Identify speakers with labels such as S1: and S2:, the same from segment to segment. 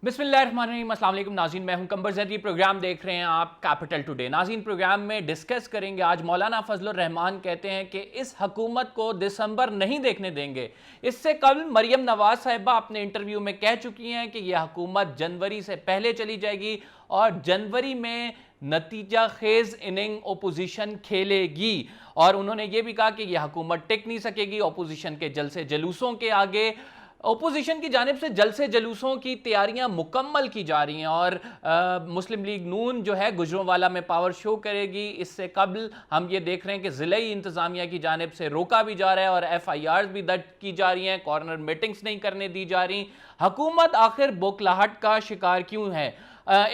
S1: बिस्मिल्लाहिर्रहमानिर्रहीम, अस्सलाम वालेकुम नाज़रीन, मैं हूं कंबर ज़ैदी। प्रोग्राम देख रहे हैं आप कैपिटल टुडे। नाज़रीन, प्रोग्राम में डिस्कस करेंगे आज मौलाना फजलुर रहमान कहते हैं कि इस हुकूमत को दिसंबर नहीं देखने देंगे। इससे कल मरियम नवाज साहिबा अपने इंटरव्यू में कह चुकी हैं कि यह हुकूमत जनवरी से पहले चली जाएगी और जनवरी में नतीजा खेज इनिंग ओपोजिशन खेलेगी। और उन्होंने ये भी कहा कि यह हुकूमत टिक नहीं सकेगी ओपोजिशन के जलसे जलूसों के आगे। ओपोजिशन की जानिब से जलसे जलूसों की तैयारियां मुकम्मल की जा रही हैं और मुस्लिम लीग नून जो है गुजरांवाला में पावर शो करेगी। इससे कबल हम ये देख रहे हैं कि ज़िले इंतज़ामिया की जानिब से रोका भी जा रहा है और FIRs भी दर्ज की जा रही हैं, कॉर्नर मीटिंग्स नहीं करने दी जा रही। हुकूमत आखिर बौखलाहट का शिकार क्यों है?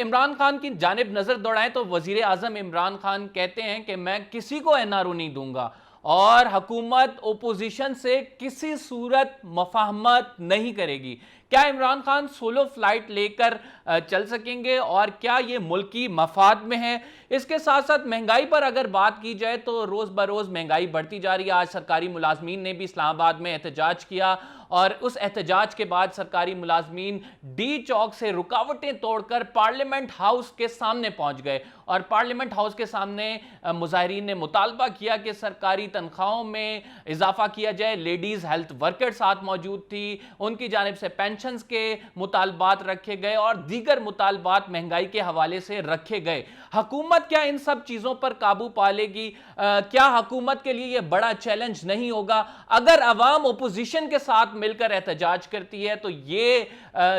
S1: इमरान खान की जानिब नज़र दौड़ाएं तो वज़ीर आज़म इमरान खान कहते हैं कि मैं किसी को NRO नहीं दूंगा और हुकूमत ओपोजिशन से किसी सूरत मफाहमत नहीं करेगी। क्या इमरान खान सोलो फ्लाइट लेकर चल सकेंगे और क्या ये मुल्की मफाद में है? इसके साथ साथ महंगाई पर अगर बात की जाए तो रोज़ बरोज़ महंगाई बढ़ती जा रही है। आज सरकारी मुलाजमीन ने भी इस्लामाबाद में एहतजाज किया और उस एहतजाज के बाद सरकारी मुलाजमीन डी चौक से रुकावटें तोड़कर पार्लियामेंट हाउस के सामने पहुंच गए और पार्लियामेंट हाउस के सामने मुजाहिरीन ने मुतालबा किया कि सरकारी तनख्वाहों में इजाफा किया जाए। लेडीज़ हेल्थ वर्कर साथ मौजूद थी, उनकी जानिब से पेंशन्स के मुतालबात रखे गए और दीगर मुतालबात महंगाई के हवाले से रखे गए। हुकूमत क्या इन सब चीज़ों पर काबू पा लेगी? क्या हुकूमत के लिए यह बड़ा चैलेंज नहीं होगा? अगर अवाम ओपोजिशन के साथ मिलकर एहतजाज करती है तो ये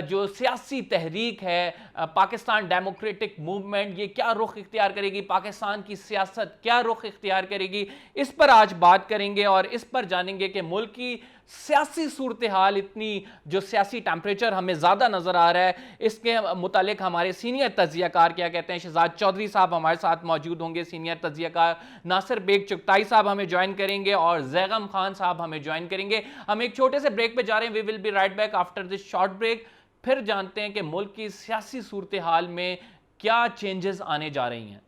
S1: जो सियासी तहरीक है पाकिस्तान डेमोक्रेटिक मूवमेंट, ये क्या रुख इख्तियार करेगी? पाकिस्तान की सियासत क्या रुख इख्तियार करेगी? इस पर आज बात करेंगे और इस पर जानेंगे कि मुल्क की सियासी सूरत हाल, इतनी जो सियासी टेम्परेचर हमें ज़्यादा नज़र आ रहा है, इसके मुतालिक हमारे सीनियर तज्ज़ियाकार क्या कहते हैं। शहजाद चौधरी साहब हमारे साथ मौजूद होंगे, सीनियर तज्ज़ियाकार। नासिर बेग चुगताई साहब हमें ज्वाइन करेंगे और जैगम खान साहब हमें ज्वाइन करेंगे। हम एक छोटे से ब्रेक पे जा रहे हैं। We will be right back after this short break. फिर जानते हैं कि मुल्क की सियासी सूरत हाल में क्या चेंजेस आने जा रही हैं।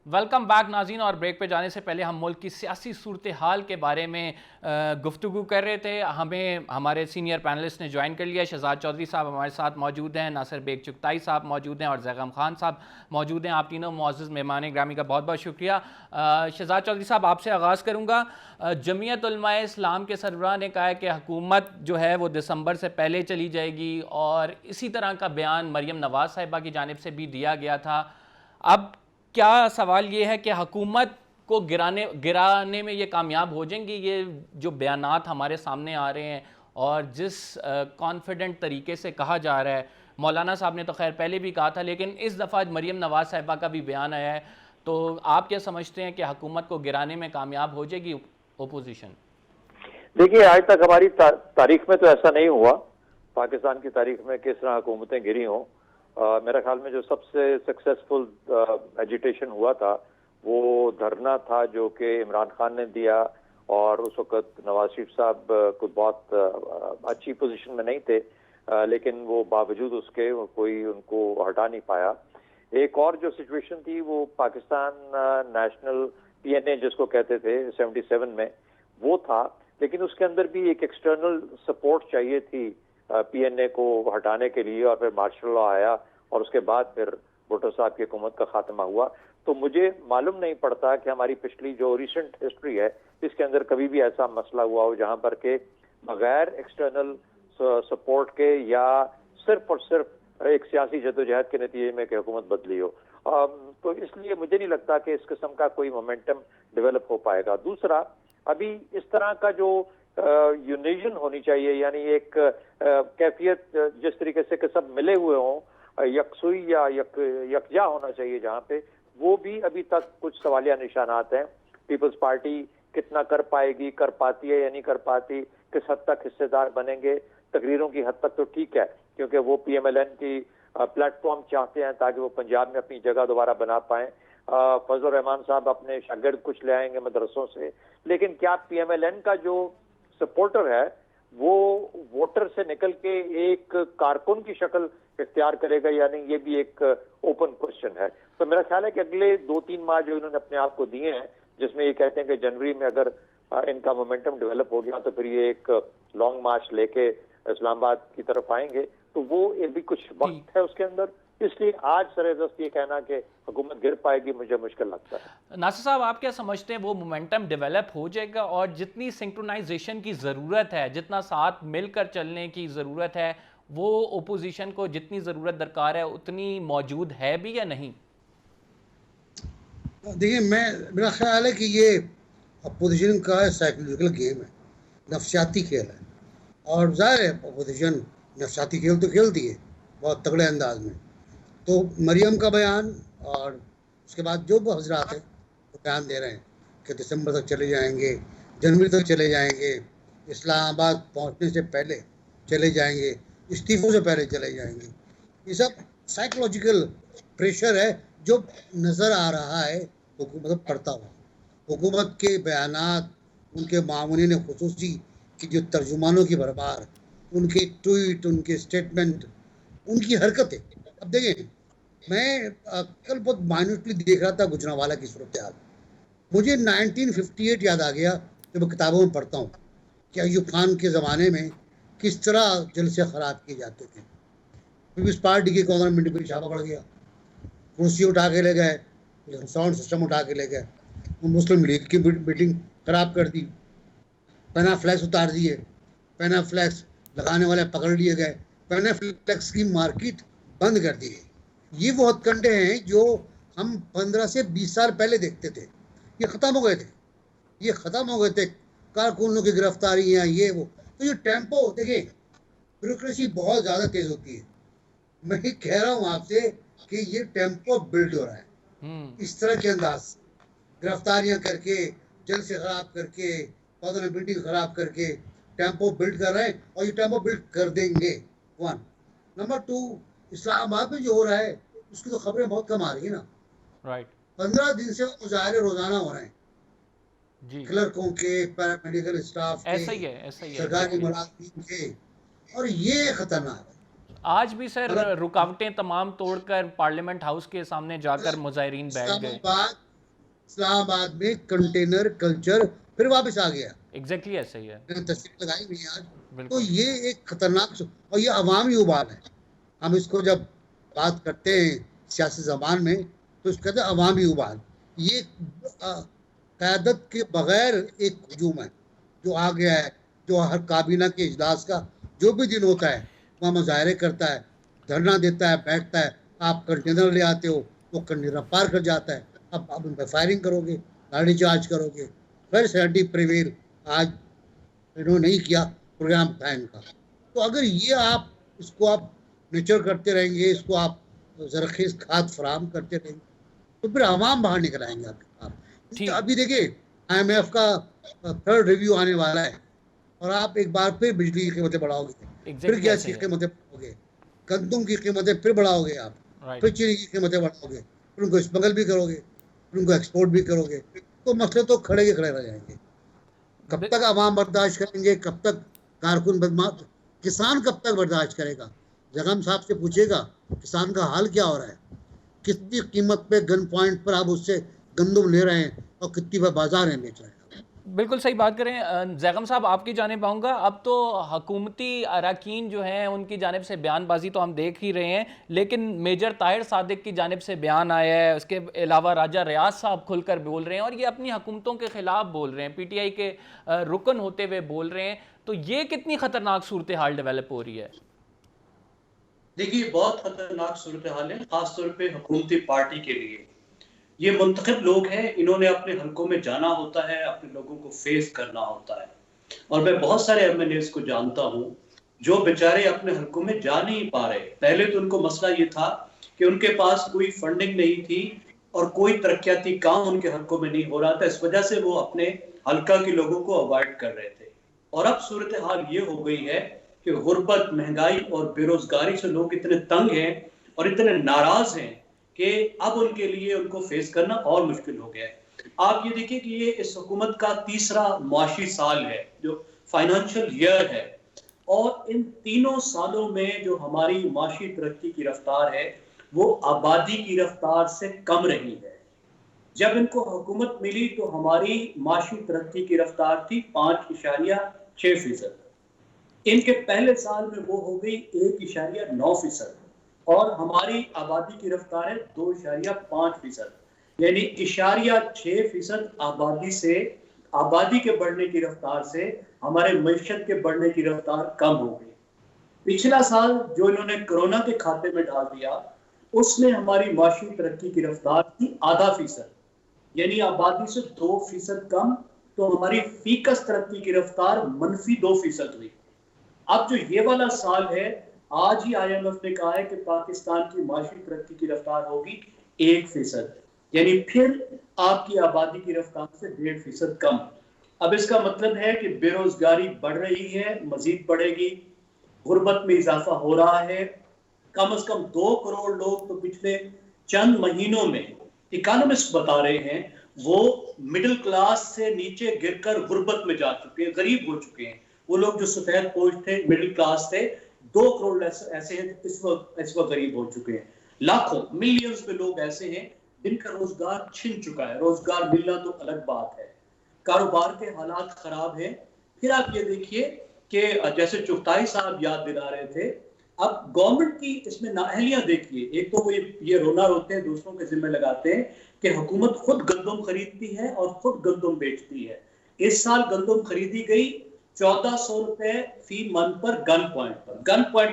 S1: वेलकम बैक नाज़रीन। और ब्रेक पे जाने से पहले हम मुल्क की सियासी सूरत हाल के बारे में गुफ्तगू कर रहे थे। हमें हमारे सीनियर पैनलिस्ट ने ज्वाइन कर लिया। शहजाद चौधरी साहब हमारे साथ मौजूद हैं, नासिर बेग चुगताई साहब मौजूद हैं और जैगम खान साहब मौजूद हैं। आप तीनों मुअज़्ज़ज़ मेहमान ग्रामी का बहुत बहुत शुक्रिया। शहजाद चौधरी साहब, आपसे आगाज़ करूँगा। जमीयत उलमाए इस्लाम के सरबराह ने कहा है कि हुकूमत जो है वो दिसंबर से पहले चली जाएगी और इसी तरह का बयान मरियम नवाज साहिबा की जानिब से भी दिया गया था। अब क्या सवाल ये है कि हुकूमत को गिराने में ये कामयाब हो जाएंगी? ये जो बयानात हमारे सामने आ रहे हैं और जिस कॉन्फिडेंट तरीके से कहा जा रहा है, मौलाना साहब ने तो खैर पहले भी कहा था, लेकिन इस दफ़ा मरियम नवाज साहिबा का भी बयान आया है, तो आप क्या समझते हैं कि हुकूमत को गिराने में कामयाब हो जाएगी ओपोजिशन?
S2: देखिए, आज तक हमारी तारीख में तो ऐसा नहीं हुआ। पाकिस्तान की तारीख में किस तरह हुकूमतें गिरी हों। मेरा ख्याल में जो सबसे सक्सेसफुल एजिटेशन हुआ था वो धरना था जो कि इमरान खान ने दिया और उस वक्त नवाज शरीफ साहब कुछ बहुत अच्छी पोजीशन में नहीं थे, लेकिन वो बावजूद उसके कोई उनको हटा नहीं पाया। एक और जो सिचुएशन थी वो पाकिस्तान नेशनल PNA जिसको कहते थे 77 में, वो था, लेकिन उसके अंदर भी एक एक्सटर्नल सपोर्ट चाहिए थी PNA को हटाने के लिए और फिर मार्शल लॉ आया और उसके बाद फिर भुट्टो साहब की हुकूमत का खात्मा हुआ। तो मुझे मालूम नहीं पड़ता कि हमारी पिछली जो रिसेंट हिस्ट्री है इसके अंदर कभी भी ऐसा मसला हुआ हो जहां पर के बगैर एक्सटर्नल सपोर्ट के या सिर्फ और सिर्फ एक सियासी जद्दोजहद के नतीजे में हुकूमत बदली हो। तो इसलिए मुझे नहीं लगता कि इस किस्म का कोई मोमेंटम डेवलप हो पाएगा। दूसरा, अभी इस तरह का जो यूनिजन होनी चाहिए, यानी एक कैफियत जिस तरीके से कि सब मिले हुए हों, यकसुई या यकजा होना चाहिए जहां पे, वो भी अभी तक कुछ सवालिया निशानात हैं। पीपल्स पार्टी कितना कर पाएगी, कर पाती है या नहीं कर पाती, किस हद तक हिस्सेदार बनेंगे। तकरीरों की हद तक तो ठीक है, क्योंकि वो PMLN की प्लेटफॉर्म चाहते हैं ताकि वो पंजाब में अपनी जगह दोबारा बना पाएं। फजल रहमान साहब अपने शागिर्द कुछ ले आएंगे मदरसों से, लेकिन क्या PMLN का जो सपोर्टर है वो वोटर से निकल के एक कारकुन की शक्ल इख्तियार करेगा या नहीं, ये भी एक ओपन क्वेश्चन है। तो मेरा ख्याल है कि अगले 2-3 माह जो इन्होंने अपने आप को दिए हैं, जिसमें ये कहते हैं कि जनवरी में अगर इनका मोमेंटम डेवलप हो गया तो फिर ये एक लॉन्ग मार्च लेके इस्लामाबाद की तरफ आएंगे, तो वो ये भी कुछ वक्त है उसके अंदर। इसलिए आज सरेजस्त ये कहना कि हुकूमत गिर पाएगी मुझे मुश्किल लगता है।
S1: नासिर साहब, आप क्या समझते हैं वो मोमेंटम डेवलप हो जाएगा और जितनी सिंक्रोनाइजेशन की ज़रूरत है, जितना साथ मिलकर चलने की ज़रूरत है, वो ओपोजिशन को जितनी ज़रूरत दरकार है उतनी मौजूद है भी या नहीं?
S3: देखिए, मेरा ख्याल है कि ये अपोजिशन का साइकोलॉजिकल गेम है, नफसियाती खेल है। और ज़ाहिर है अपोजिशन नफसियाती खेल तो खेलती है बहुत तगड़े अंदाज में। तो मरियम का बयान और उसके बाद जो हजरात हैं वो बयान दे रहे हैं कि दिसंबर तक चले जाएंगे, जनवरी तक चले जाएंगे, इस्लामाबाद पहुंचने से पहले चले जाएंगे, इस्तीफों से पहले चले जाएंगे। ये सब साइकोलॉजिकल प्रेशर है जो नज़र आ रहा है हुकूमत पड़ता हुआ। हुकूमत के बयानात, उनके मामूलीन खुसूसी की जो तर्जुमानों की भरमार, उनके ट्वीट, उनके स्टेटमेंट, उनकी हरकतें। अब देखें, मैं कल बहुत माइन्यूटली देख रहा था गुजरांवाला की सूरत हाल। मुझे 1958 याद आ गया जब मैं किताबों में पढ़ता हूँ कि अयूब खान के ज़माने में किस तरह जलसे ख़राब किए जाते थे। पीपल्स पार्टी के गवर्नमेंट में छापा पड़ गया, कुर्सी उठा के ले गए, साउंड सिस्टम उठा के ले गए, मुस्लिम लीग की मीटिंग ख़राब कर दी, पैना फ्लैक्स उतार दिए, पैना फ्लैक्स लगाने वाले पकड़ लिए गए, पैना फ्लैक्स की मार्केट बंद कर दी है। ये वो हथकंडे हैं जो हम 15 से 20 साल पहले देखते थे, ये ख़त्म हो गए थे, ये ख़त्म हो गए थे। कारकुनों की गिरफ्तारियाँ, ये वो। तो ये टेम्पो, देखिए ब्यूरोक्रेसी बहुत ज़्यादा तेज़ होती है। मैं ये कह रहा हूँ आपसे कि ये टेम्पो बिल्ड हो रहा है इस तरह के अंदाज, गिरफ्तारियाँ करके, जल से ख़राब करके, पौधों मीटिंग ख़राब करके टेम्पो बिल्ड कर रहे हैं और ये टेम्पो बिल्ड कर देंगे। 1 नंबर 2, इस्लामाबाद में जो हो रहा है उसकी तो खबरें बहुत कम आ रही है ना।
S1: राइट।
S3: 15 दिन से मुजाहरे रोजाना हो रहे हैं
S1: जी,
S3: क्लर्कों के, पैरामेडिकल स्टाफ के,
S1: ऐसा ही है
S3: सरकारी मुलाजिम के, और ये खतरनाक है।
S1: आज भी सर रुकावटें तमाम तोड़कर पार्लियामेंट हाउस के सामने जाकर मुजाहिरीन बैठ गए।
S3: इस्लामाबाद में कंटेनर कल्चर फिर वापस आ गया।
S1: एग्जैक्टली ऐसा ही है।
S3: मैंने तस्वीर लगाई हुई है आज। तो
S1: बिल्कुल।
S3: ये एक खतरनाक, और ये अवामी उबाल है। हम इसको जब बात करते हैं सियासी ज़बान में तो इसको कहते हैं अवामी उबाल। ये क़यादत के बगैर एक हजूम है जो आ गया है, जो हर काबीना के इजलास का जो भी दिन होता है वहाँ मुजाहरे करता है, धरना देता है, बैठता है। आप कंटेनर ले आते हो, वो कंटेनर पार कर जाता है। अब आप उन पर फायरिंग करोगे, लाठी चार्ज करोगे। फिर सेनेटिव प्रिवेल आज इन्होंने नहीं किया, प्रोग्राम था इनका। तो अगर ये आप इसको आप नेचर करते रहेंगे, इसको आप जरखेज खाद फराहम करते रहेंगे, तो फिर अवाम बाहर निकल आएंगे आपके पास। अभी देखिए IMF का 3rd रिव्यू आने वाला है और आप एक बार फिर बिजली की कीमतें बढ़ाओगे, फिर गैस की कीमतें बढ़ाओगे, गंदम की कीमतें फिर बढ़ाओगे आप, फिर चीनी की कीमतें बढ़ाओगे, फिर उनको स्मगल भी करोगे, फिर उनको एक्सपोर्ट भी करोगे। तो मसले तो खड़े के खड़े रह जाएंगे। कब तक अवाम बर्दाश्त करेंगे, कब तक कारकुन बदमाश, किसान कब तक बर्दाश्त करेगा? जगम साहब से पूछेगा किसान का हाल क्या हो रहा है, कितनी कीमत पे गन पॉइंट पर आप उससे गंदम ले रहे हैं और कितनी पर बाजार में बेच रहे हैं।
S1: बिल्कुल सही बात करें। जैगम साहब, आपकी जानिब आऊँगा। अब तो हुकूमती अरकान जो हैं उनकी जानिब से बयानबाजी तो हम देख ही रहे हैं, लेकिन मेजर ताहिर सादिक की जानिब से बयान आया है। उसके अलावा राजा रियाज साहब खुलकर बोल रहे हैं और ये अपनी हुकूमतों के ख़िलाफ़ बोल रहे हैं, PTI के रुकन होते हुए बोल रहे हैं। तो ये कितनी ख़तरनाक सूरत हाल डेवलप हो रही है?
S4: देखिए, बहुत खतरनाक सूरत हाल है, खासतौर पर हुकूमती पार्टी के लिए। ये मुंतखब लोग हैं, इन्होंने अपने हलकों में जाना होता है, अपने लोगों को फेस करना होता है। और मैं बहुत सारे MNAs को जानता हूं जो बेचारे अपने हलकों में जा नहीं पा रहे। पहले तो उनको मसला ये था कि उनके पास कोई फंडिंग नहीं थी और कोई तरक्याती काम उनके हलकों में नहीं हो रहा था। इस वजह से वो अपने हल्का के लोगों को अवॉइड कर रहे थे। और अब सूरत हाल ये हो गई है कि गुर्बत, महंगाई और बेरोजगारी से लोग इतने तंग हैं और इतने नाराज हैं कि अब उनके लिए उनको फेस करना और मुश्किल हो गया है। आप ये देखिए कि ये इस हुकूमत का तीसरा मुआशी साल है, जो फाइनेंशियल ईयर है, और इन तीनों सालों में जो हमारी माशी तरक्की की रफ्तार है वो आबादी की रफ्तार से कम रही है। जब इनको हुकूमत मिली तो हमारी माशी तरक्की की रफ्तार थी 5.6%। इनके पहले साल में वो हो गई 1.9%, और हमारी आबादी की रफ्तार है 2.5%, यानी 0.6% आबादी के बढ़ने की रफ्तार से हमारे मईशत के बढ़ने की रफ्तार कम हो गई। पिछला साल जो इन्होंने कोरोना के खाते में डाल दिया उसमें हमारी माशी तरक्की की रफ्तार थी 0.5%, यानी आबादी से 2% कम, तो हमारी फीकस तरक्की की रफ्तार -2% हुई। अब जो ये वाला साल है, आज ही IMF ने कहा है कि पाकिस्तान की माशी तरक्की की रफ्तार होगी 1%, यानी फिर आपकी आबादी की रफ्तार से 1.5% कम। अब इसका मतलब है कि बेरोजगारी बढ़ रही है, मजीद बढ़ेगी, गुर्बत में इजाफा हो रहा है। कम से कम 2 करोड़ लोग तो पिछले चंद महीनों में, इकोनॉमिस्ट बता रहे हैं, वो मिडिल क्लास से नीचे गिरकर गुर्बत में जा चुके हैं, गरीब हो चुके हैं। वो लोग जो सफेद पोश थे, मिडिल क्लास थे, 2 करोड़ ऐसे हैं इस वक्त गरीब हो चुके हैं। लाखों, मिलियंस में लोग ऐसे हैं जिनका रोजगार छिन चुका है। रोजगार मिलना तो अलग बात है, कारोबार के हालात खराब हैं। फिर आप ये देखिए कि जैसे चुगताई साहब याद दिला रहे थे, अब गवर्नमेंट की इसमें नाअहलियां देखिए। एक तो वो ये रोना रोते हैं, दूसरों के जिम्मे लगाते हैं कि हुकूमत खुद गंदम खरीदती है और खुद गंदम बेचती है। इस साल गंदम खरीदी गई 1400 रुपए फी मन पर गन पॉइंट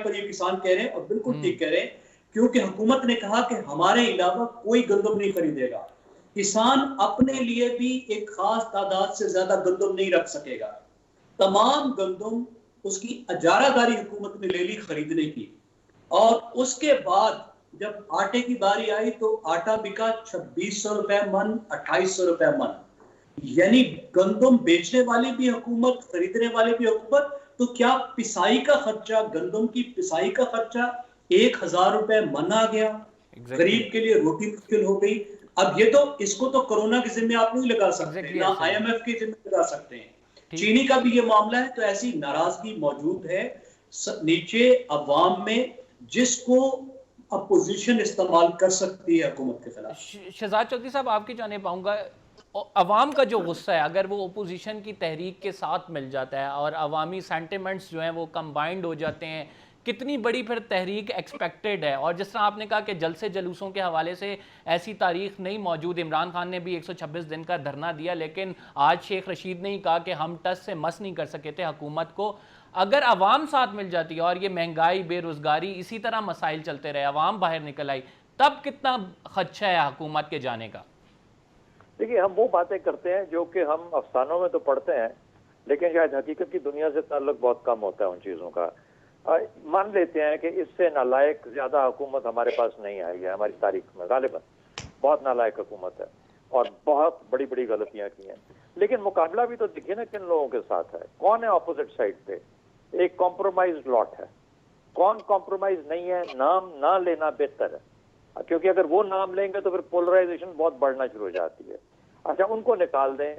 S4: पर ये किसान कह रहे हैं, और बिल्कुल ठीक कह रहे हैं, क्योंकि हुकूमत ने कहा कि हमारे अलावा कोई गंदम नहीं खरीदेगा। किसान अपने लिए भी एक खास तादाद से ज्यादा गंदम नहीं रख सकेगा। तमाम गंदम उसकी अजारादारी हुकूमत ने ले ली खरीदने की, और उसके बाद जब आटे की बारी आई तो आटा बिका 2600 रुपए मन, 2800 रुपए मन, यानी गंदम बेचने वाली भी हुकूमत, खरीदने वाले भी हुकूमत। तो क्या पिसाई का खर्चा, गंदम की पिसाई का खर्चा 1000 रुपए मन आ गया। गरीब के लिए रोटी मुश्किल हो गई। अब ये तो, इसको तो कोरोना के जिम्मे आप नहीं लगा सकते, ना IMF के जिम्मे लगा सकते हैं। चीनी का भी ये मामला है, तो ऐसी नाराजगी मौजूद है नीचे अवाम में, जिसको अपोजिशन इस्तेमाल कर सकती है हुकूमत के खिलाफ।
S1: शहजाद चौधरी साहब, आपकी जाने पाऊंगा, अवाम का जो गुस्सा है, अगर वो अपोजिशन की तहरीक के साथ मिल जाता है और अवामी सेंटिमेंट्स जो हैं वो कंबाइंड हो जाते हैं, कितनी बड़ी फिर तहरीक एक्सपेक्टेड है। और जिस तरह आपने कहा कि जलसे जलूसों के हवाले से ऐसी तारीख नहीं मौजूद। इमरान खान ने भी 126 दिन का धरना दिया, लेकिन आज शेख रशीद ने ही कहा कि हम टस से मस नहीं कर सके थे हुकूमत को। अगर अवाम साथ मिल जाती है और ये महंगाई, बेरोजगारी, इसी तरह मसाइल चलते रहे, अवाम बाहर निकल आई, तब कितना खदशा है हुकूमत के जाने का?
S2: देखिए, हम वो बातें करते हैं जो कि हम अफसानों में तो पढ़ते हैं, लेकिन शायद हकीकत की दुनिया से ताल्लुक बहुत कम होता है उन चीज़ों का। मान लेते हैं कि इससे नालायक ज्यादा हुकूमत हमारे पास नहीं आई है हमारी तारीख में, गालिबन बहुत नालायक हुकूमत है और बहुत बड़ी बड़ी गलतियां की हैं। लेकिन मुकाबला भी तो देखिए ना किन लोगों के साथ है, कौन है ऑपोजिट साइड पे। एक कॉम्प्रोमाइज लॉट है। कौन कॉम्प्रोमाइज नहीं है? नाम ना लेना बेहतर है, क्योंकि अगर वो नाम लेंगे तो फिर पोलराइजेशन बहुत बढ़ना शुरू हो जाती है। अच्छा, उनको निकाल दें,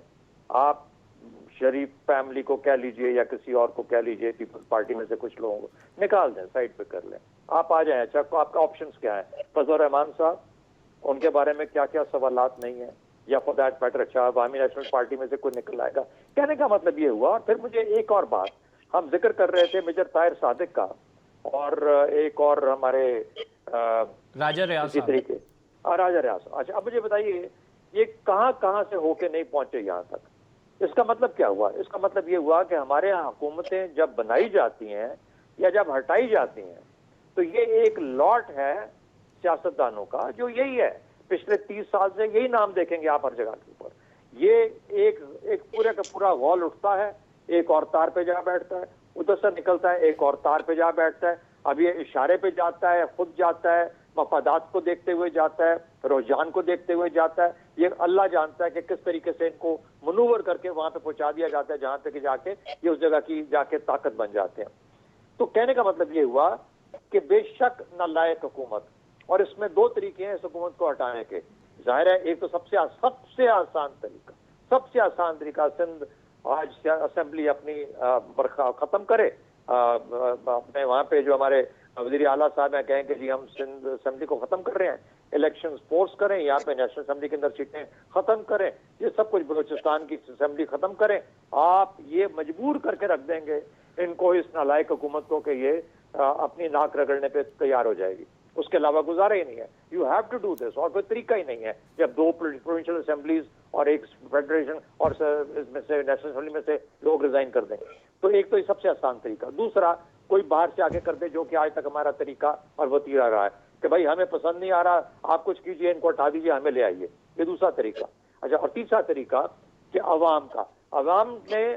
S2: आप शरीफ फैमिली को कह लीजिए या किसी और को कह लीजिए, पीपल्स पार्टी में से कुछ लोगों को निकाल दें, साइड पे कर लें, आप आ जाएं। अच्छा, आपका ऑप्शंस क्या है? फजल रहमान साहब, उनके बारे में क्या क्या सवालात नहीं है, या फॉर दैट मैटर अच्छा अवामी नेशनल पार्टी में से कोई निकल आएगा। कहने का मतलब ये हुआ। और फिर मुझे एक और बात, हम जिक्र कर रहे थे मेजर ताहिर सादिक का, और एक और हमारे
S1: राजा रियाज
S2: तरीके राजा रियाज। अच्छा, अब मुझे बताइए ये कहाँ कहाँ से होके नहीं पहुंचे यहाँ तक? इसका मतलब क्या हुआ? इसका मतलब ये हुआ कि हमारे यहाँ हुकूमतें जब बनाई जाती हैं या जब हटाई जाती हैं तो ये एक लॉट है सियासतदानों का, जो यही है पिछले 30 साल से, यही नाम देखेंगे आप हर जगह के ऊपर। ये एक पूरे का पूरा वॉल उठता है, एक और तार पे जा बैठता है, उधर से निकलता है, एक और तार पे जा बैठता है। अब ये इशारे पे जाता है, खुद जाता है, मफादात को देखते हुए जाता है, रुझान को देखते हुए जाता है। ये अल्लाह जानता है कि किस तरीके से इनको मनूवर करके वहां पे पहुंचा दिया जाता है जहां तक कि जाके ये उस जगह की जाके ताकत बन जाते हैं। तो कहने का मतलब ये हुआ कि बेशक नालायक हुकूमत, और इसमें दो तरीके हैं इस हुकूमत को हटाने के। जाहिर है एक तो सबसे आसान तरीका सिंध आज असेंबली अपनी बरखा खत्म करे, अपने वहां पे जो हमारे वजीर आला साहब हैं कहें कि जी हम सिंध असेंबली को खत्म कर रहे हैं, इलेक्शन फोर्स करें, यहाँ पे नेशनल असेंबली के अंदर सीटें खत्म करें, ये सब कुछ बलूचिस्तान की असेंबली खत्म करें। आप ये मजबूर करके रख देंगे इनको, इस नालायक हुकूमत को, कि ये अपनी नाक रगड़ने पे तैयार हो जाएगी, उसके अलावा गुजारा ही नहीं है। You have to do this, और कोई तरीका ही नहीं है। जब दो प्रोविंशियल असेंबलीज और एक फेडरेशन और इसमें से नेशनल असेंबली में से लोग रिजाइन कर देंगे, तो एक तो ये सबसे आसान तरीका। दूसरा, कोई बाहर से आके कर दे, जो कि आज तक हमारा तरीका और वतीरा रहा है कि भाई हमें पसंद नहीं आ रहा, आप कुछ कीजिए, इनको हटा दीजिए, हमें ले आइए। ये दूसरा तरीका। अच्छा, और तीसरा तरीका कि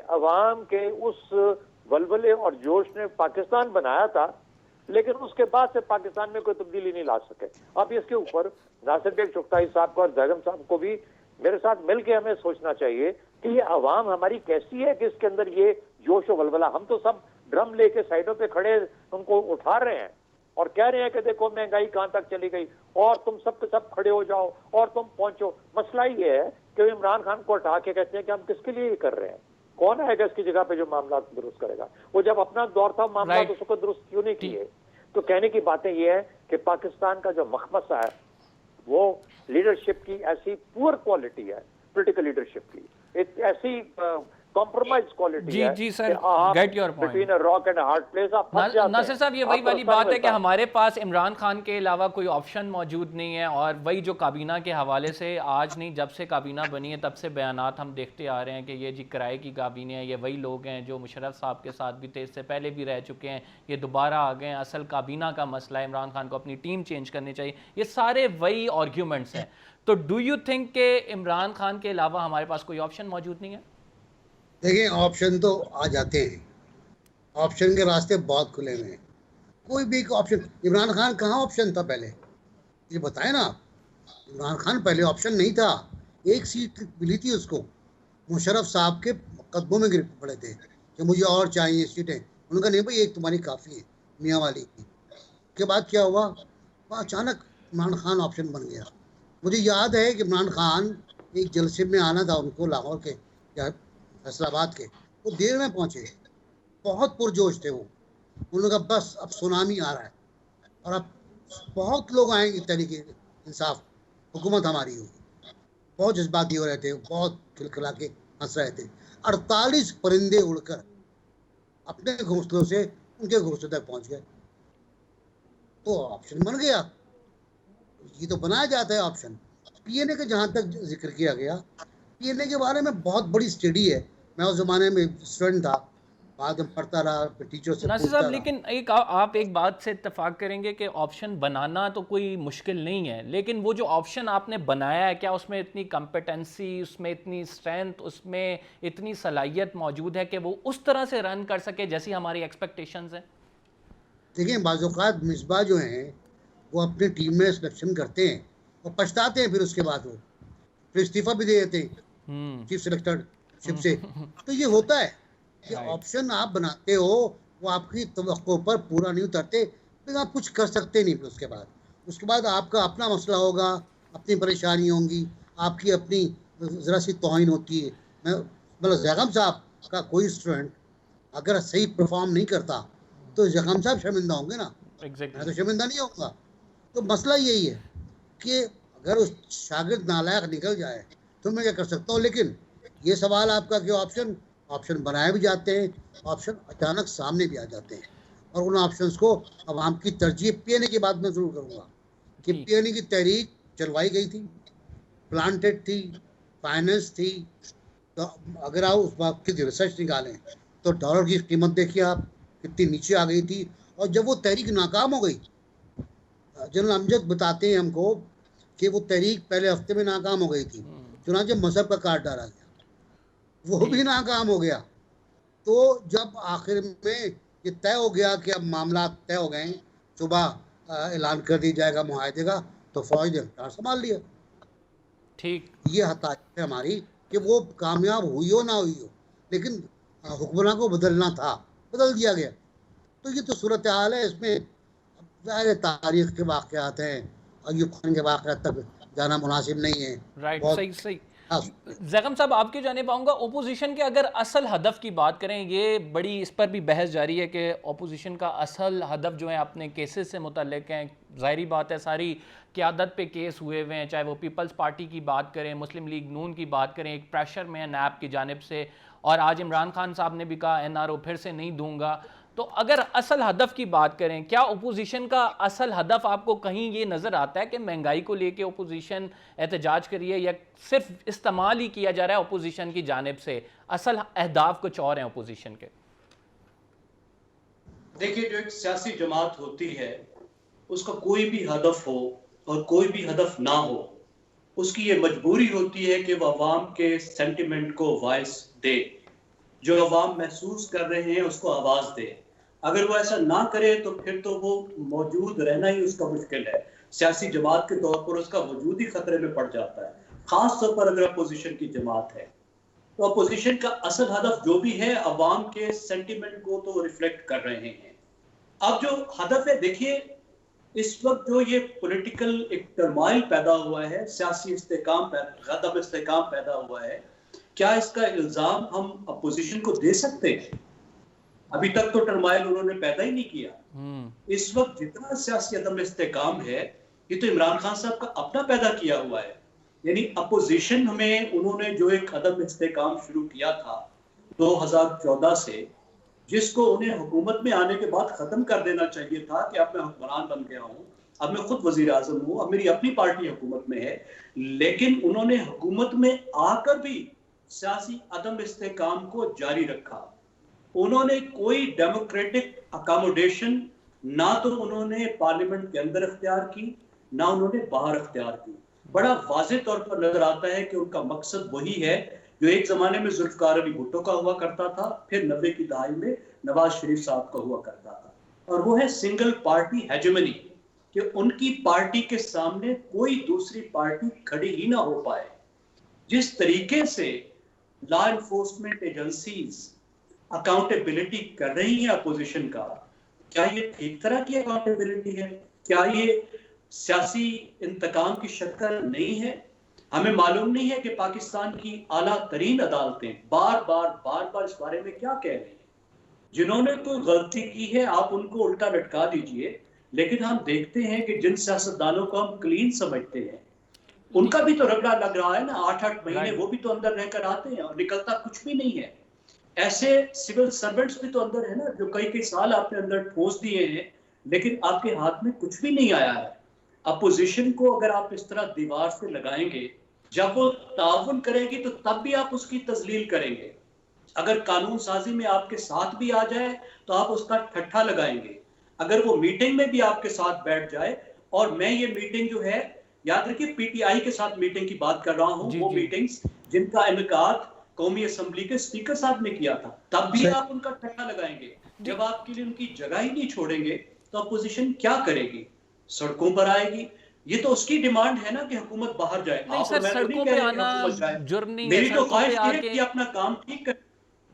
S2: अवाम के उस वलवले और जोश ने पाकिस्तान बनाया था, लेकिन उसके बाद से पाकिस्तान में कोई तब्दीली नहीं ला सके। अब इसके ऊपर नासिर बेग चुगताई साहब को और जैगम साहब को भी मेरे साथ मिलकर हमें सोचना चाहिए कि ये अवाम हमारी कैसी है कि इसके अंदर ये जोश और वलवला। हम तो सब ड्रम लेके साइडों पे खड़े उनको उठा रहे हैं और कह रहे हैं कि देखो महंगाई कहां तक चली गई, और तुम सब के सब खड़े हो जाओ और तुम पहुंचो। मसला ये है कि इमरान खान को हटा के कहते हैं कि हम किसके लिए ये कर रहे हैं, कौन आएगा इसकी जगह पे जो मामला दुरुस्त करेगा। वो जब अपना दौर था मामला उसको दुरुस्त क्यों नहीं किए। तो कहने की बातें ये है कि पाकिस्तान का जो मखमसा है वो लीडरशिप की ऐसी पुअर क्वालिटी है, पॉलिटिकल लीडरशिप की ऐसी कॉम्प्रोमाइज क्वालिटी है।
S1: जी sir, get your point.
S2: Between a rock and a hard place आप फंस जाते हैं।
S1: नासिर साहब, ये वही वाली बात है कि हमारे पास इमरान खान के अलावा कोई ऑप्शन मौजूद नहीं है, और वही जो काबीना के हवाले से आज नहीं, जब से काबीना बनी है तब से बयानात हम देखते आ रहे हैं कि ये जी किराए की काबीना है, ये वही लोग हैं जो मुशर्रफ साहब के साथ भी थे, इससे पहले भी रह चुके हैं, ये दोबारा आ गए हैं। असल काबीना का मसला है, इमरान खान को अपनी टीम चेंज करनी चाहिए, ये सारे वही आर्ग्यूमेंट्स हैं। तो डू यू थिंक कि इमरान खान के अलावा हमारे पास कोई ऑप्शन मौजूद नहीं है?
S3: देखिए, ऑप्शन तो आ जाते हैं, ऑप्शन के रास्ते बहुत खुले हुए हैं। कोई भी ऑप्शन, इमरान खान कहाँ ऑप्शन था पहले, ये बताएं ना। इमरान खान पहले ऑप्शन नहीं था, एक सीट मिली थी उसको, मुशर्रफ साहब के कदमों में गिर पड़े थे कि मुझे और चाहिए सीटें। उन्होंने कहा नहीं भाई, एक तुम्हारी काफ़ी है, मियाँ वाली की। के बाद क्या हुआ, वह अचानक इमरान खान ऑप्शन बन गया। मुझे याद है कि इमरान खान एक जलसे में आना था उनको, लाहौर के या फैसलाबाद के, वो देर में पहुंचे, बहुत पुरजोश थे वो। उन्होंने कहा बस अब सुनामी आ रहा है और अब बहुत लोग आएंगे, तरीके इंसाफ हुकूमत हमारी होगी। बहुत जज्बाती हो रहे थे, बहुत खिलखिला के हंस रहे थे। 48 परिंदे उड़कर अपने घोंसलों से उनके घोंसलों तक पहुंच गए, तो ऑप्शन बन गया। ये तो बनाया जाता है ऑप्शन। पीएनए का जहाँ तक जिक्र किया गया, पीएनए के बारे में बहुत बड़ी स्टडी है। मैं उस जमाने में स्टूडेंट था, बाद में पढ़ता रहा, टीचर से
S1: नासिर साहब, लेकिन आप एक बात से इत्तेफाक करेंगे कि ऑप्शन बनाना तो कोई मुश्किल नहीं है, लेकिन वो जो ऑप्शन आपने बनाया है, क्या उसमें इतनी कम्पिटेंसी, उसमें इतनी स्ट्रेंथ, उसमें इतनी सलाहियत मौजूद है कि वो उस तरह से रन कर सके जैसी हमारी एक्सपेक्टेशंस हैं?
S3: देखिए, बाज़-औक़ात मिसबा जो हैं वो अपनी टीम में सिलेक्शन करते हैं और पछताते हैं, फिर उसके बाद वो फिर इस्तीफा भी दे देते हैं चीफ सेलेक्टरशिप से। तो ये होता है कि ऑप्शन आप बनाते हो, वो आपकी तवक्को पर पूरा नहीं उतरते, लेकिन आप कुछ कर सकते नहीं। फिर उसके बाद आपका अपना मसला होगा, अपनी परेशानी होंगी, आपकी अपनी ज़रा सी तौहीन होती है। मैं मतलब जैगम साहब का कोई स्टूडेंट अगर सही परफॉर्म नहीं करता तो जैगम साहब शर्मिंदा होंगे ना, मैं तो शर्मिंदा नहीं होऊंगा। तो मसला यही है कि अगर उस शागिर्द नालायक निकल जाए तो मैं क्या कर सकता हूँ। लेकिन ये सवाल आपका कि ऑप्शन बनाए भी जाते हैं, ऑप्शन अचानक सामने भी आ जाते हैं, और उन ऑप्शंस को अवाम की तरजीह पीएनए की बात मैं ज़रूर करूँगा कि पीएनए की तहरीक चलवाई गई थी, प्लांटेड थी, फाइनेंस थी। तो अगर आप उस बात की रिसर्च निकालें तो डॉलर की कीमत देखिए आप कितनी नीचे आ गई थी। और जब वो तहरीक नाकाम हो गई, जनरल अमजद बताते हैं हमको कि वो तहरीक पहले हफ्ते में नाकाम हो गई थी, चुनांचे मजहब का कार्ड डाला गया, वो भी नाकाम हो गया। तो जब आखिर में ये तय हो गया कि अब मामला तय हो गए, सुबह ऐलान कर दिया जाएगा मुआहदे का, तो फौज ने इख्तियार संभाल लिया।
S1: ठीक।
S3: ये हताशा है हमारी कि वो कामयाब हुई हो ना हुई हो, लेकिन हुक्मरान को बदलना था, बदल दिया गया। तो ये तो सूरत हाल है। इसमें अब ज़ाहिर तारीख के वाक़यात हैं, अयूब खान के वाक़यात तक जाना मुनासिब नहीं है।
S1: राइट,
S3: बहुत
S1: सही सही।
S3: खास
S1: जैगम साहब, आपके जाने पाऊंगा, ओपोजिशन के अगर असल हदफ की बात करें, ये बड़ी इस पर भी बहस जारी है कि ओपोजिशन का असल हदफ जो है अपने केसेस से मुतल्लिक हैं। ज़ाहिरी बात है, सारी क़यादत पे केस हुए हुए हैं, चाहे वो पीपल्स पार्टी की बात करें, मुस्लिम लीग नून की बात करें, एक प्रेशर में है नैब की जानिब से, और आज इमरान खान साहब ने भी कहा NRO फिर से नहीं दूंगा। तो अगर असल हदफ की बात करें, क्या ओपोजिशन का असल हदफ आपको कहीं ये नज़र आता है कि महंगाई को लेके ओपोजिशन एहतजाज करिए, या सिर्फ इस्तेमाल ही किया जा रहा है ओपोजिशन की जानिब से, असल अहदाफ कुछ और हैं ओपोजिशन के?
S4: देखिए, जो एक सियासी जमात होती है, उसका कोई भी हदफ हो और कोई भी हदफ ना हो, उसकी ये मजबूरी होती है कि वह अवाम के सेंटिमेंट को वॉइस दे, जो अवाम महसूस कर रहे हैं उसको आवाज दे। अगर वो ऐसा ना करे तो फिर तो वो मौजूद रहना ही उसका मुश्किल है। सियासी जमात के तौर पर उसका वजूद ही खतरे में पड़ जाता है, खास तौर पर अगर अपोजिशन की जमात है। तो अपोजिशन का असल हदफ जो भी है, अवाम के सेंटिमेंट को तो रिफ्लेक्ट कर रहे हैं। अब जो हदफ है, देखिए, इस वक्त जो ये पॉलिटिकल एक टर्माइल पैदा हुआ है, सियासी गदम इस्तेकाम पैदा हुआ है, क्या इसका इल्जाम हम अपोजिशन को दे सकते हैं? अभी तक तो टर्माइल उन्होंने पैदा ही नहीं किया। इस वक्त जितना सियासी अदम इस्तेकाम है, ये तो इमरान खान साहब का अपना पैदा किया हुआ है। यानी अपोजिशन में उन्होंने जो एक अदम इस्तेकाम शुरू किया था 2014 से, जिसको उन्हें हुकूमत में आने के बाद खत्म कर देना चाहिए था कि अब मैं हुक्मरान बन गया हूँ, अब मैं खुद वजीर आजम हूँ, अब मेरी अपनी पार्टी हुकूमत में है, लेकिन उन्होंने हुकूमत में आकर भी सियासी अदम इस्तेकाम को जारी रखा। उन्होंने कोई डेमोक्रेटिक अकोमोडेशन ना तो उन्होंने पार्लियामेंट के अंदर इख्तियार की, ना उन्होंने बाहर इख्तियार की। बड़ा वाज़ेह तौर पर नजर आता है कि उनका मकसद वही है जो एक जमाने में जुल्फकार अली भुट्टो का हुआ करता था, फिर 90 की दहाई में नवाज शरीफ साहब का हुआ करता था, और वो है सिंगल पार्टी हेजेमनी, कि उनकी पार्टी के सामने कोई दूसरी पार्टी खड़ी ही ना हो पाए। जिस तरीके से लॉ एनफोर्समेंट एजेंसीज अकाउंटेबिलिटी कर रही है अपोजिशन का, क्या ये ठीक तरह की अकाउंटेबिलिटी है? क्या ये सियासी इंतकाम की शक्ल नहीं है? हमें मालूम नहीं है कि पाकिस्तान की आला तरीन अदालतें बार बार इस बारे में क्या कह रही हैं। जिन्होंने कोई गलती की है, आप उनको उल्टा लटका दीजिए, लेकिन हम देखते हैं कि जिन सियासतदानों को हम क्लीन समझते हैं, उनका भी तो रगड़ा लग रहा है ना। 8-8 महीने वो भी तो अंदर रहकर आते हैं और निकलता कुछ भी नहीं है। ऐसे सिविल सर्वेंट्स भी तो अंदर है ना, जो कई साल आपने अंदर ठोस दिए हैं, लेकिन आपके हाथ में कुछ भी नहीं आया है। अपोजिशन को अगर आप इस तरह दीवार से लगाएंगे, जब वो ताउन करेगी तो तब भी आप उसकी तजलील करेंगे। अगर कानून साजी में आपके साथ भी आ जाए तो आप उसका ठट्ठा लगाएंगे। अगर वो मीटिंग में भी आपके साथ बैठ जाए, और मैं ये मीटिंग जो है, याद रखिए, पीटीआई के साथ मीटिंग की बात कर रहा हूं, वो मीटिंग्स जिनका इनकाद कौमी असम्बली के स्पीकर साहब ने किया था, तब भी आप उनका ठट्ठा लगाएंगे। जब आपके लिए उनकी जगह ही नहीं छोड़ेंगे तो अपोजिशन क्या करेगी? सड़कों पर आएगी। ये तो उसकी डिमांड है ना कि हुकूमत बाहर जाए।
S1: नहीं सर, सड़कों पे आना जुर्म नहीं है।
S4: मेरी तो ख्वाहिश है कि अपना काम ठीक कर।